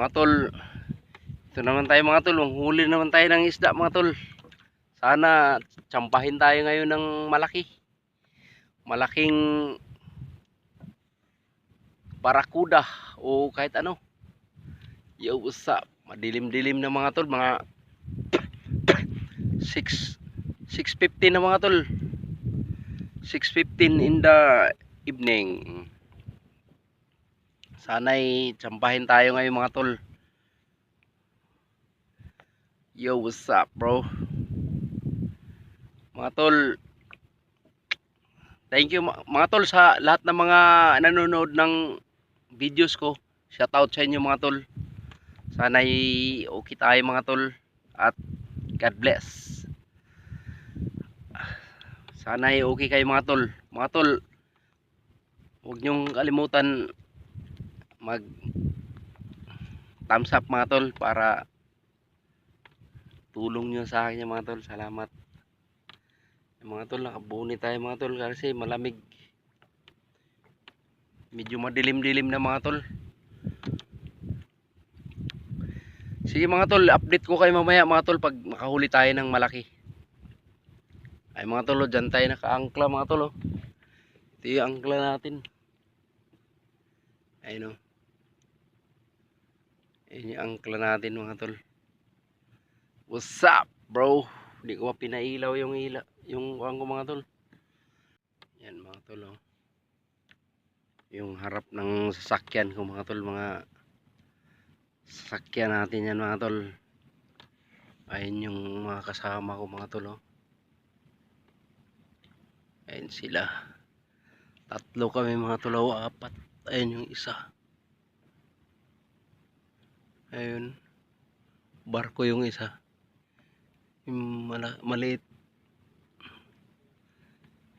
mga tol. Ito naman tayo mga tol. Huli naman tayo ng isda mga tol. Sana tsampahin tayo ngayon ng malaki. Malaking barakuda o kahit ano. Yo, what's up? Madilim-dilim na mga tol. Mga 6:50 na mga tol. 6:15 in the evening. Sana'y tsampahin tayo ngayon mga tol. Yo, what's up bro? Mga tol, thank you mga tol sa lahat ng mga nanonood ng videos ko. Shout out sa inyo mga tol. Sana'y okay tayo mga tol. At God bless. Sana'y okay kayo mga tol. Mga tol, huwag nyong kalimutan mag thumbs up mga tol para tulong nyo sa akin mga tol. Salamat. Mga tol, nakabuni tayo mga tol kasi malamig. Medyo madilim-dilim na mga tol. Sige mga tol, update ko kayo mamaya mga tol pag makahuli tayo ng malaki. Ay mga tol, dyan tayo naka-angkla mga tol. Ito yung angkla natin. Ayun o. Ayun yung angkla natin mga tol. What's up bro? Hindi ko pinailaw yung yung ko mga tol. Yan mga tol o. Yung harap ng sasakyan ko mga tol. Mga sasakyan natin yan mga tol. Ayun yung mga kasama ko mga tol o. Ayun sila. Tatlo kami mga tol o. Apat. Ayun yung isa. Ayun. Barko yung isa. Yung maliit.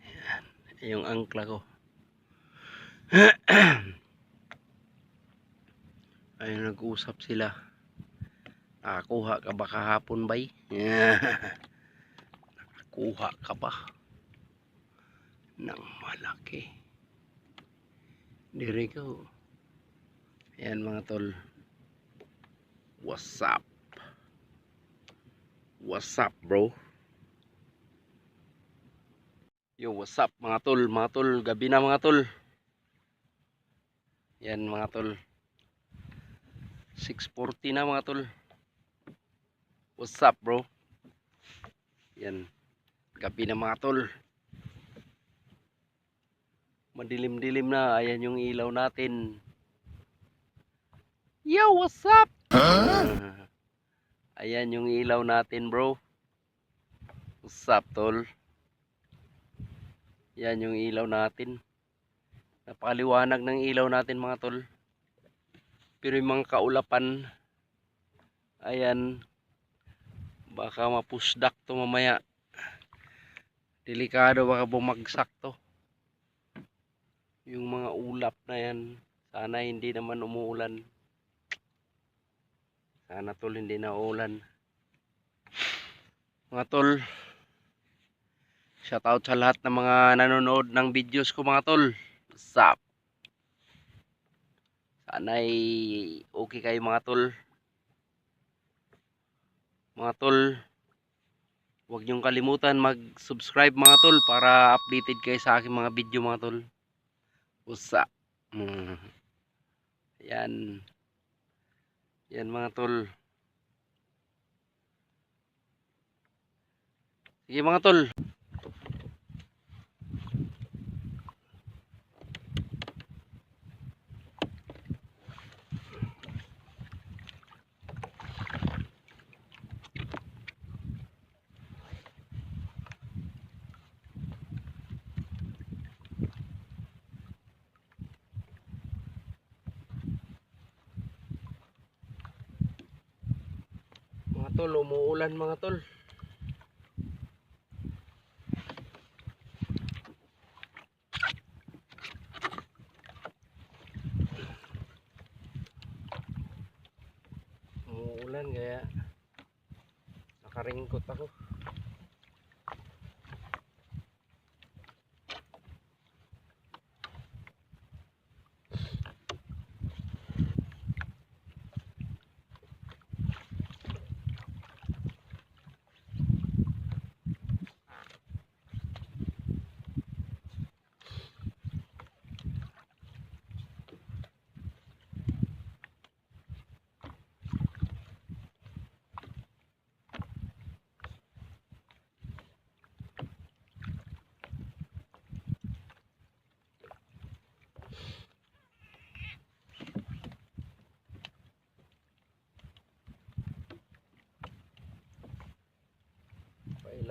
Ayan. Yung angkla ko. Ayun, nag-usap sila. Nakakuha ka ba kahapon bay? Nakakuha ka ba ng malaki? Dire ko. Ayan mga tol. What's up? What's up bro? Yo, what's up mga tol? Mga tol, gabi na mga tol. Yan mga tol. 6:40 na mga tol. What's up bro? Yan. Gabi na mga tol. Madilim-dilim na. Ayan yung ilaw natin. Yo, what's up? Ayan yung ilaw natin bro. What's up tol? Yan yung ilaw natin. Napakaliwanag ng ilaw natin mga tol. Pero yung mga kaulapan, ayan, baka mapusdak to mamaya. Delikado, baka bumagsak to. Yung mga ulap na yan, sana hindi naman umuulan. Sana tol hindi na uulan. Mga tol, shout out sa lahat ng mga nanonood ng videos ko mga tol. What's up? Sana'y okay kayo mga tol. Mga tol, huwag niyong kalimutan mag-subscribe mga tol para updated kayo sa aking mga video mga tol. What's up? Yan. Yan mga tol. Sige mga tol. Mga tol, umuulan mga tol. Umuulan kaya nakaringkot ako.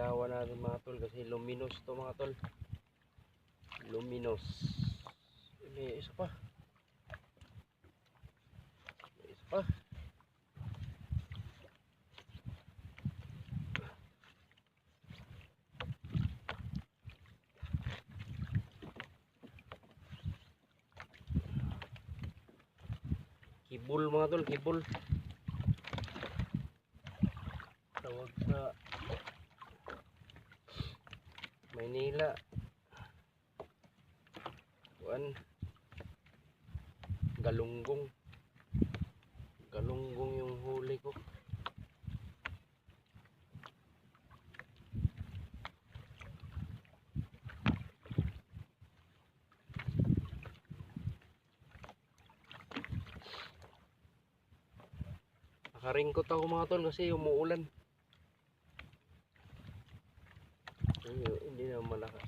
larawan natin mga tol kasi luminous to mga tol. Luminous. May isa pa. May isa pa. Kibul mga tol, kibul. Tawag sa Maynila. Kuan. Galunggong. Galunggong yung huli ko. Nakaringkot ako mga tol kasi umuulan. Hindi na malakas.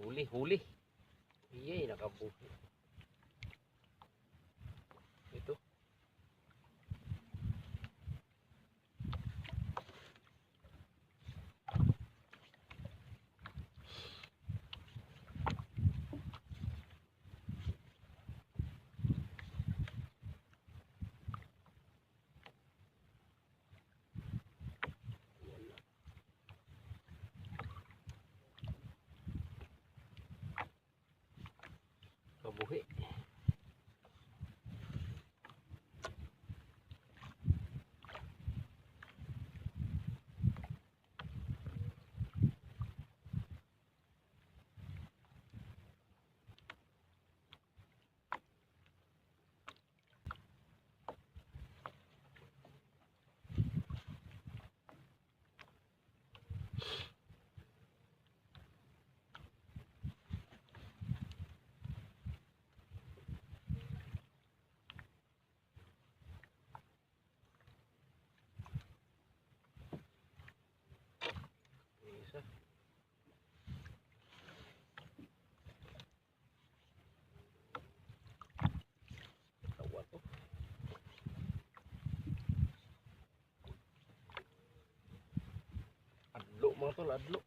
Huli, huli. Iyay, nakabuhi. Ito. Kabuhi. Isa. Tawa to. Adlo mga tol, adlo.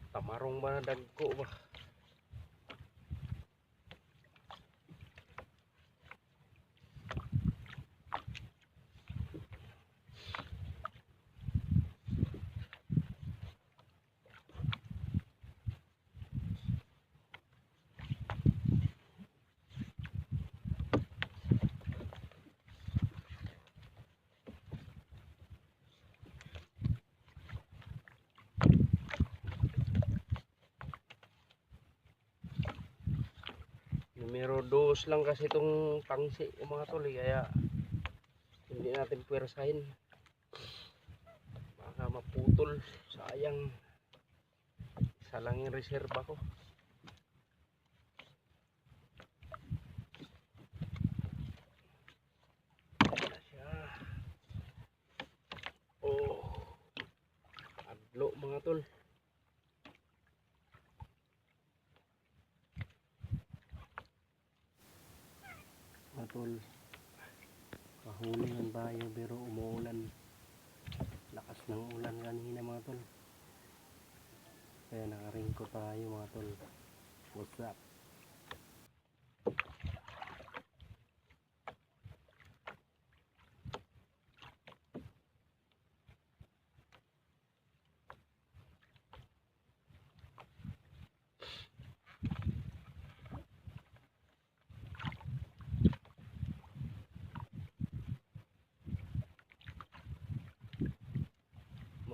Tamarong ba na dagko ba? Numero 2 lang kasi itong tangsi mga tol kaya hindi natin puwersahin. Baka maputol. Sayang. Isa lang yung reserva ko. Ayan na siya. Oh. Adlo mga tol. Mga tol. Kahuli ng bayo pero umuulan. Lakas ng ulan kanina mga tol. Kaya nakaringko tayo mga tol. What's up?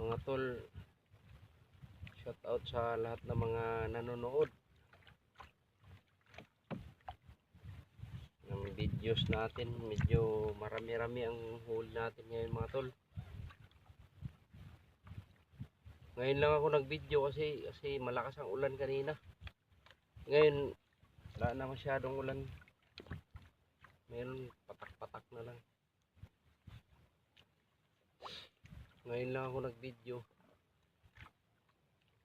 mga tol, shout out sa lahat ng mga nanonood ng videos natin. Medyo marami-rami ang huli natin ngayon mga tol. Ngayon lang ako nag-video kasi malakas ang ulan kanina. Ngayon wala na masyadong ulan. Mayroon patak-patak na lang. Ngayon lang ako nag-video.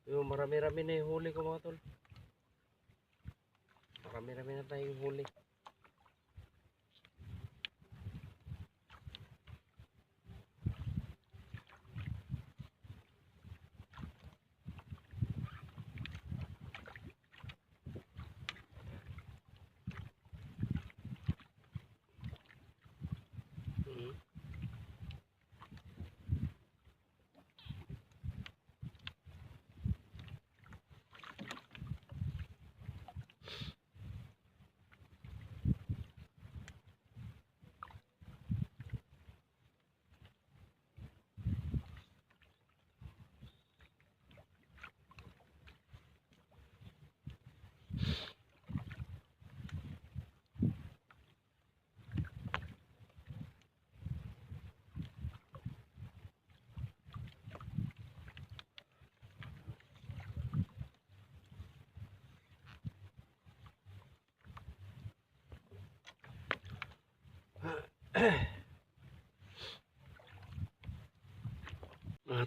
Yung marami-rami na yung huli ko mga tol. Marami-rami na tayong huli.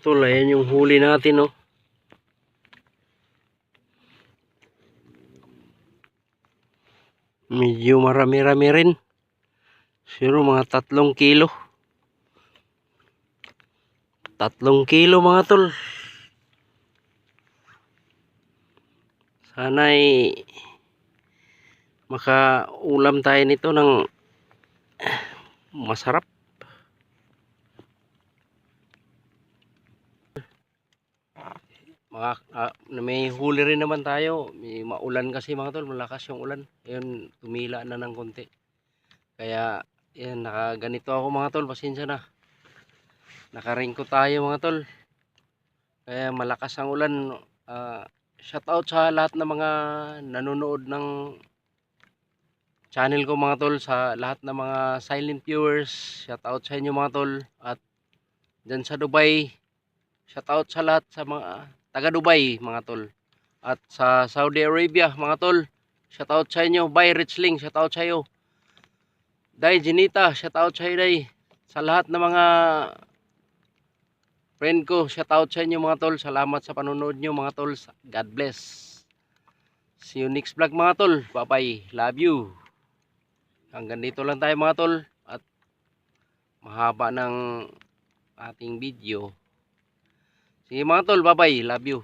Tol, ayan yung huli natin, oh. Medyo marami-rami rin. Siguro mga 3 kilo. 3 kilo mga tol. Sana'y makaulam tayo nito ng masarap. May huli rin naman tayo. May maulan kasi mga tol, malakas yung ulan. Ayun, tumila na ng konti. Kaya yan, nakaganito ako mga tol, pasensya na. Nakaringko tayo mga tol. Kaya malakas ang ulan. Shout out sa lahat ng mga nanonood ng channel ko mga tol, sa lahat ng mga silent viewers. Shout out sa inyo mga tol. At dyan sa Dubai, shout out sa lahat sa mga taga Dubai mga tol. At sa Saudi Arabia mga tol, shout out sa inyo. Bye Richling, shout out sa iyo. Day Jenita, shout out sa iyo Day. Sa lahat ng mga friend ko, shout out sa inyo mga tol. Salamat sa panonood nyo mga tol. God bless. See you next vlog mga tol. Bye bye. Love you. Hanggang dito lang tayo mga tol. At mahaba ng ating video. Sige mga tol, bye bye. Love you.